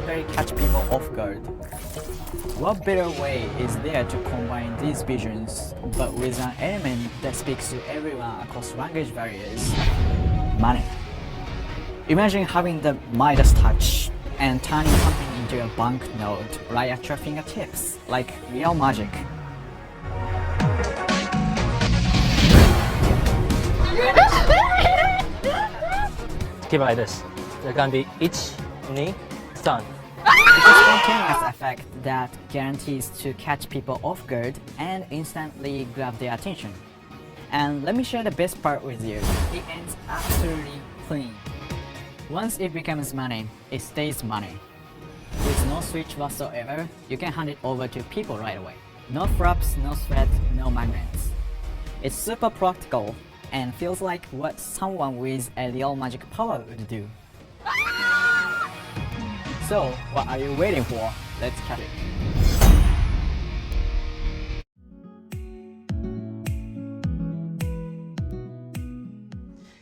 totally catch people off guard. What better way is there to combine these visions, but with an element that speaks to everyone across language barriers? Money. Imagine having the Midas touch and turning something into a banknote right at your fingertips, like real magic. Keep it like this. They're gonna be each knee done. It's a spontaneous effect that guarantees to catch people off guard and instantly grab their attention. And let me share the best part with you. It ends absolutely clean. Once it becomes money, it stays money. With no switch whatsoever, you can hand it over to people right away. No props, no sweat, no magnets. It's super practical and feels like what someone with a real magic power would do. So, what are you waiting for? Let's catch it.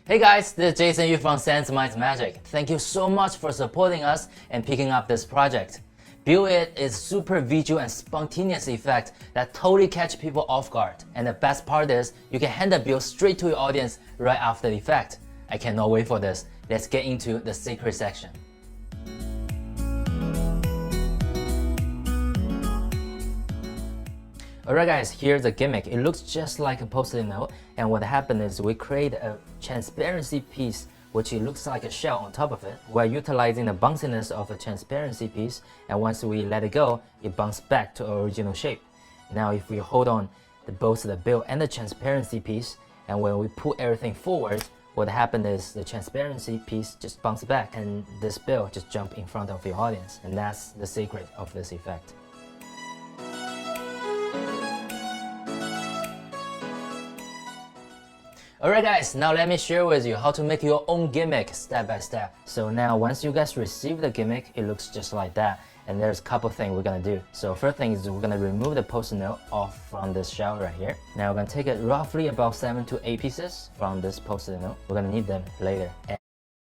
Hey guys, this is Jason Yu from Sense Minds Magic. Thank you so much for supporting us and picking up this project. Build It is super visual and spontaneous effect that totally catch people off guard. And the best part is, you can hand the build straight to your audience right after the effect. I cannot wait for this. Let's get into the secret section. Alright guys, here's the gimmick. It looks just like a post-it note, and what happened is we create a transparency piece which it looks like a shell on top of it. We're utilizing the bounciness of a transparency piece, and once we let it go, it bounces back to original shape. Now if we hold on both the build and the transparency piece, and when we pull everything forward, what happened is the transparency piece just bounces back and this build just jump in front of your audience, and that's the secret of this effect. Alright guys, now let me share with you how to make your own gimmick step by step. So now once you guys receive the gimmick, it looks just like that. And there's a couple things we're gonna do. So first thing is we're gonna remove the post-it note off from this shell right here. Now we're gonna take it roughly about 7 to 8 pieces from this post-it note. We're gonna need them later.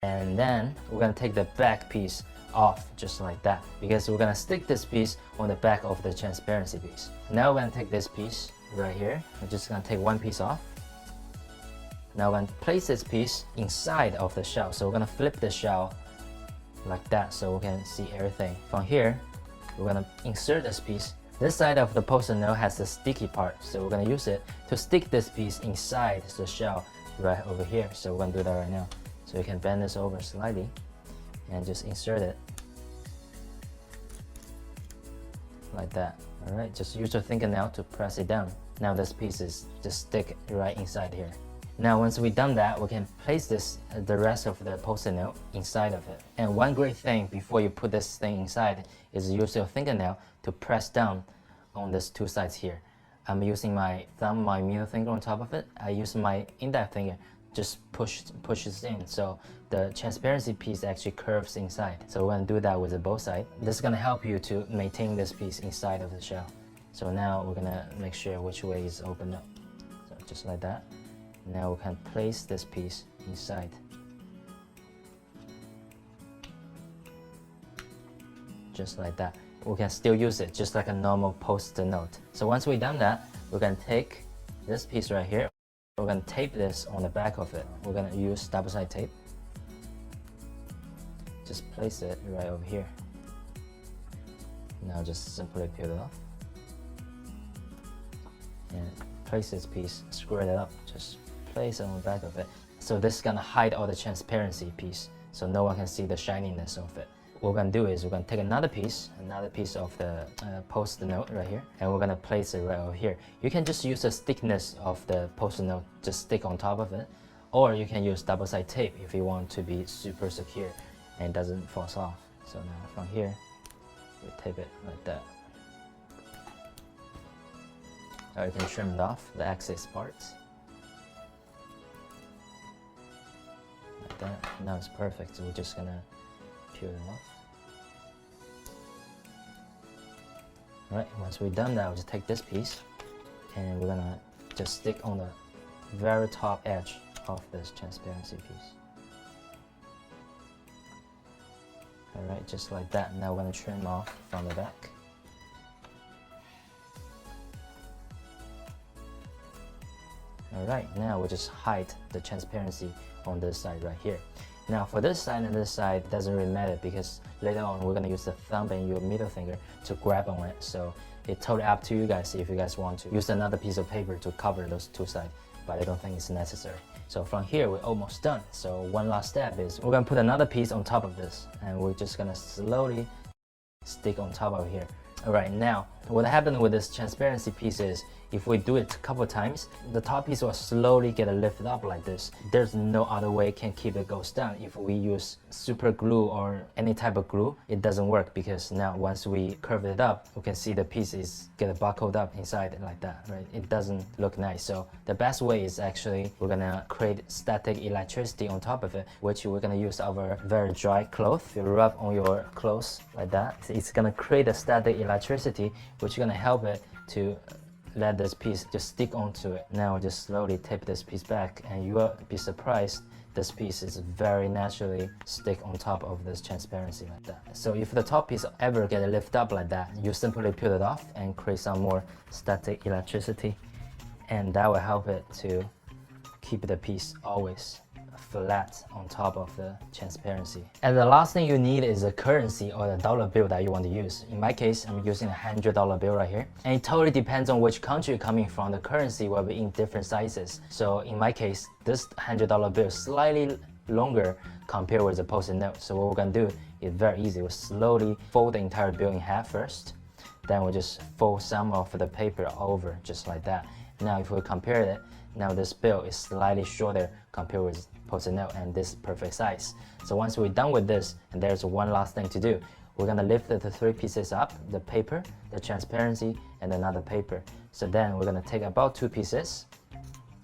And then we're gonna take the back piece off just like that, because we're gonna stick this piece on the back of the transparency piece. Now we're gonna take this piece right here. We're just gonna take one piece off. Now we're going to place this piece inside of the shell. So we're going to flip the shell like that so we can see everything. From here, we're going to insert this piece. This side of the post-it note has the sticky part, so we're going to use it to stick this piece inside the shell right over here. So we're going to do that right now. So you can bend this over slightly and just insert it like that. Alright, just use your fingernail to press it down. Now this piece is just stick right inside here. Now once we've done that, we can place the rest of the post-it note inside of it. And one great thing before you put this thing inside is use your fingernail to press down on these two sides here. I'm using my thumb, my middle finger on top of it. I use my index finger, just pushes in, so the transparency piece actually curves inside. So we're gonna do that with both sides. This is gonna help you to maintain this piece inside of the shell. So now we're gonna make sure which way is opened up. So just like that. Now we can place this piece inside. Just like that. We can still use it just like a normal post-it note. So once we've done that, we're going to take this piece right here. We're going to tape this on the back of it. We're going to use double-sided tape. Just place it right over here. Now just simply peel it off. And place this piece, screw it up, just place it on the back of it. So this is gonna hide all the transparency piece, so no one can see the shininess of it. What we're gonna do is we're gonna take another piece of the post-it note right here, and we're gonna place it right over here. You can just use the thickness of the post-it note, just stick on top of it, or you can use double-sided tape if you want to be super secure and it doesn't fall off. So now from here, we tape it like that. Or you can trim it off, the excess parts. Like that. Now it's perfect, so we're just gonna peel it off. Alright, once we've done that, we'll just take this piece and we're gonna just stick on the very top edge of this transparency piece. Alright, just like that. Now we're gonna trim off from the back. Alright, now we just hide the transparency on this side right here. Now for this side and this side, it doesn't really matter because later on we're gonna use the thumb and your middle finger to grab on it. So it's totally up to you guys if you guys want to use another piece of paper to cover those two sides, but I don't think it's necessary. So from here, we're almost done. So one last step is we're gonna put another piece on top of this, and we're just gonna slowly stick on top of here. Alright, now what happened with this transparency piece is if we do it a couple times, the top piece will slowly get lifted up like this. There's no other way can keep it goes down. If we use super glue or any type of glue, it doesn't work because now once we curve it up, we can see the pieces get buckled up inside like that, right? It doesn't look nice. So the best way is actually we're gonna create static electricity on top of it, which we're gonna use our very dry cloth. If you rub on your clothes like that, it's gonna create a static electricity, which is gonna help it to let this piece just stick onto it. Now just slowly tape this piece back, and you will be surprised this piece is very naturally stick on top of this transparency like that. So if the top piece ever get lifted up like that, you simply peel it off and create some more static electricity, and that will help it to keep the piece always flat on top of the transparency. And the last thing you need is a currency or the dollar bill that you want to use. In my case, I'm using a $100 bill right here, and it totally depends on which country you're coming from. The currency will be in different sizes. So in my case, this $100 bill is slightly longer compared with the Post-it note. So what we're gonna do is very easy. We'll slowly fold the entire bill in half first, then we'll just fold some of the paper over just like that. Now if we compare it, now this bill is slightly shorter compared with Post-it note, and this is perfect size. So once we're done with this, and there's one last thing to do, we're gonna lift the three pieces up, the paper, the transparency, and another paper. So then we're gonna take about two pieces,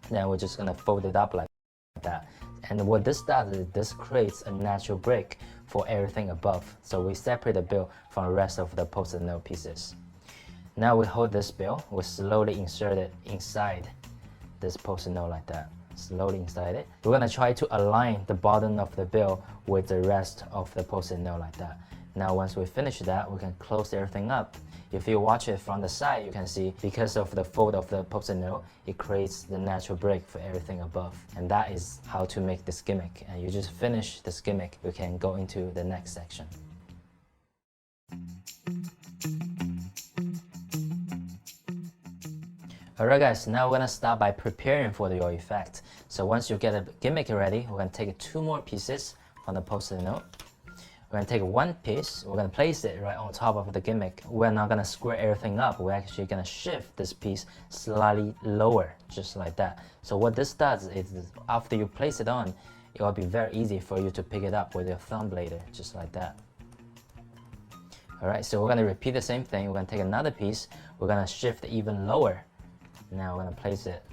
then we're just gonna fold it up like that. And what this does is this creates a natural break for everything above. So we separate the bill from the rest of the Post-it note pieces. Now we hold this bill, we slowly insert it inside this Post-it note like that. Slowly inside it. We're gonna try to align the bottom of the bill with the rest of the Post-it note like that. Now once we finish that, we can close everything up. If you watch it from the side, you can see because of the fold of the Post-it note, it creates the natural break for everything above. And that is how to make this gimmick. And you just finish this gimmick, we can go into the next section. Alright guys, now we're gonna start by preparing for your effect. So once you get a gimmick ready, we're gonna take two more pieces from the Post-it note. We're gonna take one piece, we're gonna place it right on top of the gimmick. We're not gonna square everything up, we're actually gonna shift this piece slightly lower, just like that. So what this does is after you place it on, it will be very easy for you to pick it up with your thumb later, just like that. Alright, so we're gonna repeat the same thing. We're gonna take another piece, we're gonna shift even lower. Now we're gonna place it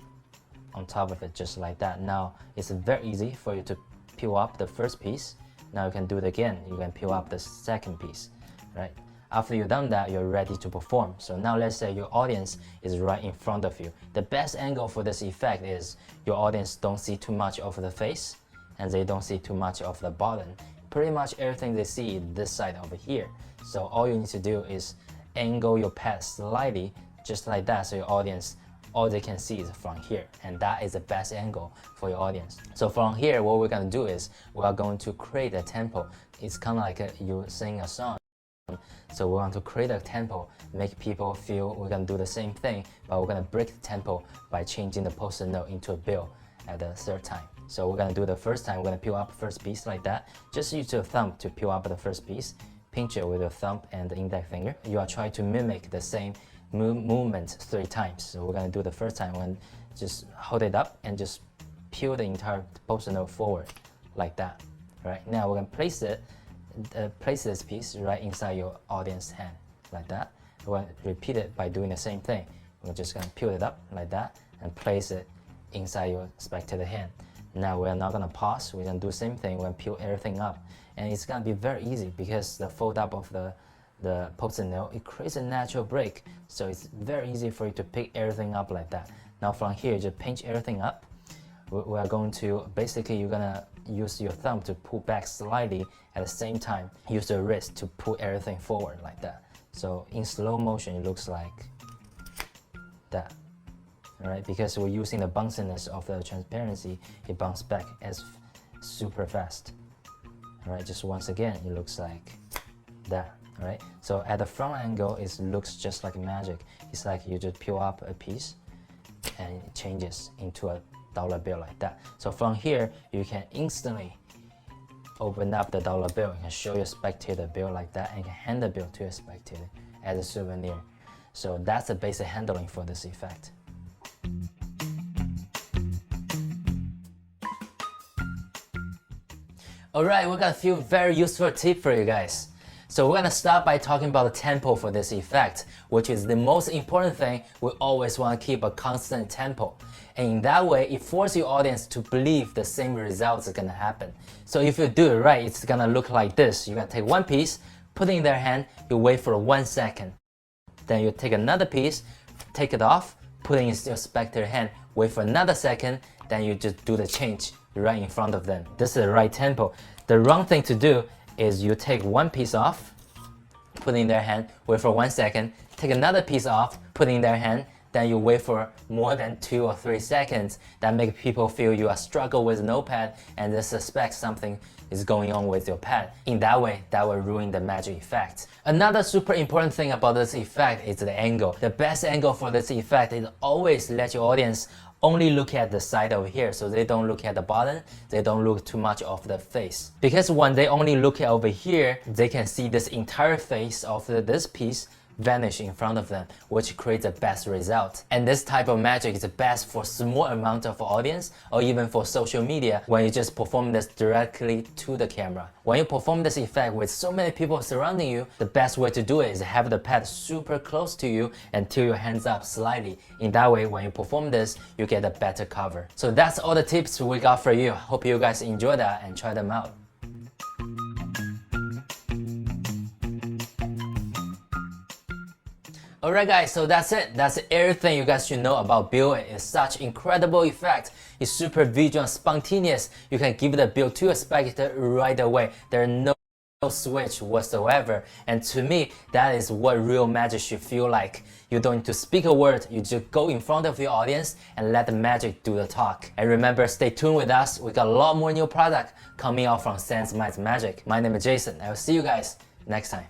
on top of it just like that. Now it's very easy for you to peel up the first piece. Now you can do it again. You can peel up the second piece, right? After you've done that, you're ready to perform. So now let's say your audience is right in front of you. The best angle for this effect is your audience don't see too much of the face and they don't see too much of the bottom. Pretty much everything they see is this side over here. So all you need to do is angle your pad slightly just like that, so your audience all they can see is from here, and that is the best angle for your audience. So from here, what we're gonna do is we are going to create a tempo. It's kind of like you sing a song. So we want to create a tempo, make people feel we're gonna do the same thing, but we're gonna break the tempo by changing the Post-it note into a bill at the third time. So we're gonna do the first time, we're gonna peel up first piece like that. Just use your thumb to peel up the first piece. Pinch it with your thumb and the index finger. You are trying to mimic the same movement 3 times. So we're gonna do the first time when just hold it up and just peel the entire Post-it note forward like that. Right now we're gonna place this piece right inside your audience hand like that. We're gonna repeat it by doing the same thing. We're just gonna peel it up like that and place it inside your spectator hand. Now we're not gonna pause. We're gonna do the same thing. We're gonna peel everything up, and it's gonna be very easy because the fold up of the Post-it note, it creates a natural break, so it's very easy for you to pick everything up like that. Now from here, just pinch everything up. We are going to basically you're gonna use your thumb to pull back slightly. At the same time, use your wrist to pull everything forward like that. So in slow motion, it looks like that. Alright, because we're using the bounciness of the transparency, it bounces back as super fast. Alright, just once again, it looks like that. Alright, so at the front angle, it looks just like magic. It's like you just peel up a piece and it changes into a dollar bill like that. So from here, you can instantly open up the dollar bill and show your spectator bill like that, and you can hand the bill to your spectator as a souvenir. So that's the basic handling for this effect. Alright, we got a few very useful tips for you guys. So we're gonna start by talking about the tempo for this effect, which is the most important thing. We always want to keep a constant tempo. And in that way, it forces your audience to believe the same results are gonna happen. So if you do it right, it's gonna look like this. You're gonna take one piece, put it in their hand, you wait for 1 second. Then you take another piece, take it off, put it in your spectator hand, wait for another second, then you just do the change right in front of them. This is the right tempo. The wrong thing to do is you take one piece off, put it in their hand, wait for 1 second, take another piece off, put it in their hand, then you wait for more than 2 or 3 seconds. That makes people feel you are struggling with no pad and they suspect something is going on with your pad. In that way, that will ruin the magic effect. Another super important thing about this effect is the angle. The best angle for this effect is always let your audience only look at the side over here, so they don't look at the bottom, they don't look too much of the face. Because when they only look at over here, they can see this entire face of this piece vanish in front of them, which creates the best result. And this type of magic is best for small amount of audience or even for social media when you just perform this directly to the camera. When you perform this effect with so many people surrounding you, the best way to do it is have the pad super close to you and tilt your hands up slightly. In that way, when you perform this, you get a better cover. So that's all the tips we got for you. Hope you guys enjoy that and try them out. Alright guys, so that's it. That's everything you guys should know about Bill. It's such incredible effect. It's super visual and spontaneous. You can give the Bill to a spectator right away. There's no switch whatsoever. And to me, that is what real magic should feel like. You don't need to speak a word, you just go in front of your audience and let the magic do the talk. And remember, stay tuned with us. We got a lot more new product coming out from Sans Magic. My name is Jason. I will see you guys next time.